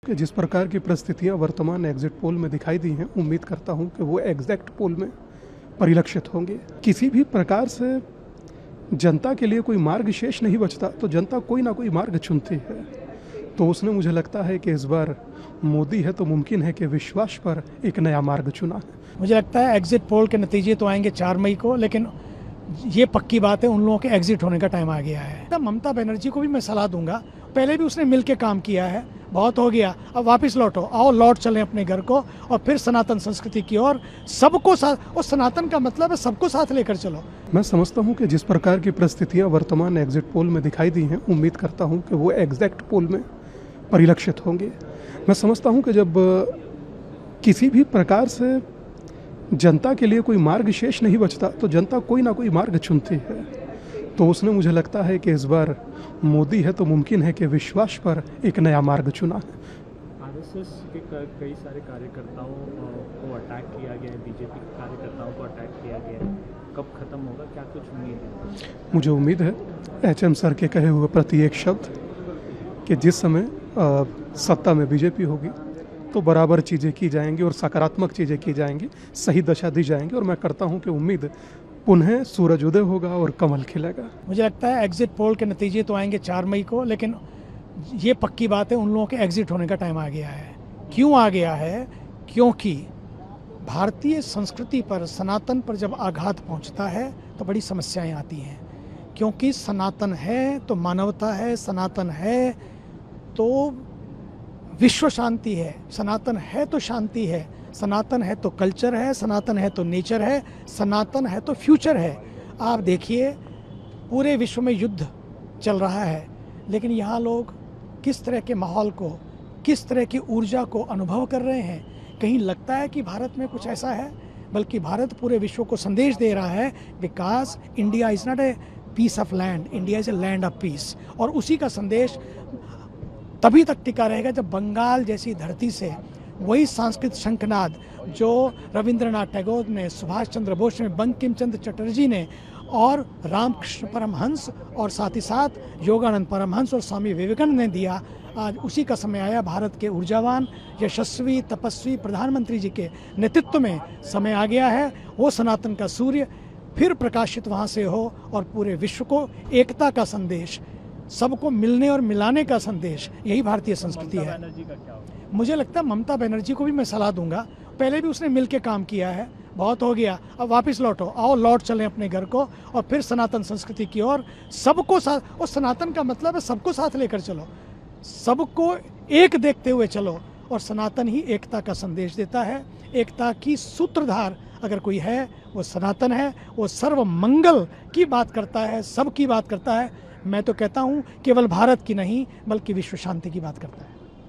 कि जिस प्रकार की परिस्थितियां वर्तमान एग्जिट पोल में दिखाई दी हैं, उम्मीद करता हूं कि वो एग्जैक्ट पोल में परिलक्षित होंगे। किसी भी प्रकार से जनता के लिए कोई मार्ग शेष नहीं बचता, तो जनता कोई ना कोई मार्ग चुनती है। तो उसने, मुझे लगता है कि इस बार मोदी है तो मुमकिन है कि विश्वास पर एक नया मार्ग चुना है। मुझे लगता है एग्जिट पोल के नतीजे तो आएंगे 4 मई को, लेकिन ये पक्की बात है उन लोगों के एग्जिट होने का टाइम आ गया है। ममता बनर्जी को भी मैं सलाह दूंगा, पहले भी उसने मिल के काम किया है, बहुत हो गया, अब वापस लौटो, आओ लौट चलें अपने घर को और फिर सनातन संस्कृति की ओर सबको साथ। और सनातन का मतलब है सबको साथ लेकर चलो। मैं समझता हूं कि जिस प्रकार की परिस्थितियां वर्तमान एग्जिट पोल में दिखाई दी हैं, उम्मीद करता हूं कि वो एग्जैक्ट पोल में परिलक्षित होंगे। मैं समझता हूं कि जब किसी भी प्रकार से जनता के लिए कोई मार्ग शेष नहीं बचता, तो जनता कोई ना कोई मार्ग चुनती है। तो उसने, मुझे लगता है कि इस बार मोदी है तो मुमकिन है कि विश्वास पर एक नया मार्ग चुना है। आरएसएस के कई सारे कार्यकर्ताओं को अटैक किया गया है, बीजेपी के कार्यकर्ताओं को अटैक किया गया है, कब खत्म होगा, क्या कुछ उम्मीद है? मुझे उम्मीद है एचएम सर के कहे हुए प्रति एक शब्द कि जिस समय सत्ता में बीजेपी होगी तो बराबर चीज़ें की जाएंगी और सकारात्मक चीज़ें की जाएंगी, सही दशा दी जाएंगी। और मैं करता हूं कि उम्मीद पुनः सूरज उदय होगा और कमल खिलेगा। मुझे लगता है एग्जिट पोल के नतीजे तो आएंगे 4 मई को, लेकिन ये पक्की बात है उन लोगों के एग्जिट होने का टाइम आ गया है। क्यों आ गया है? क्योंकि भारतीय संस्कृति पर, सनातन पर जब आघात पहुंचता है तो बड़ी समस्याएं आती हैं। क्योंकि सनातन है तो मानवता है, सनातन है तो विश्व शांति है, सनातन है तो शांति है, सनातन है तो कल्चर है, सनातन है तो नेचर है, सनातन है तो फ्यूचर है। आप देखिए पूरे विश्व में युद्ध चल रहा है, लेकिन यहाँ लोग किस तरह के माहौल को, किस तरह की ऊर्जा को अनुभव कर रहे हैं। कहीं लगता है कि भारत में कुछ ऐसा है, बल्कि भारत पूरे विश्व को संदेश दे रहा है, because India is not a piece of land, India is a land of peace. और उसी का संदेश तभी तक टिका रहेगा जब बंगाल जैसी धरती से वही सांस्कृतिक शंखनाद जो रविंद्रनाथ टैगोर ने, सुभाष चंद्र बोस ने, बंकिम चंद्र चटर्जी ने और रामकृष्ण परमहंस और साथ ही साथ योगानंद परमहंस और स्वामी विवेकानंद ने दिया, आज उसी का समय आया। भारत के ऊर्जावान, यशस्वी, तपस्वी प्रधानमंत्री जी के नेतृत्व में समय आ गया है। वो सनातन का सूर्य फिर प्रकाशित वहाँ से हो और पूरे विश्व को एकता का संदेश, सबको मिलने और मिलाने का संदेश, यही भारतीय संस्कृति है। मुझे लगता है ममता बनर्जी को भी मैं सलाह दूंगा, पहले भी उसने मिल के काम किया है, बहुत हो गया, अब वापस लौटो, आओ लौट चलें अपने घर को और फिर सनातन संस्कृति की ओर सबको साथ। और सनातन का मतलब है सबको साथ लेकर चलो, सबको एक देखते हुए चलो। और सनातन ही एकता का संदेश देता है। एकता की सूत्रधार अगर कोई है वो सनातन है। वो सर्व मंगल की बात करता है, सब की बात करता है। मैं तो कहता हूँ केवल भारत की नहीं बल्कि विश्व शांति की बात करता है।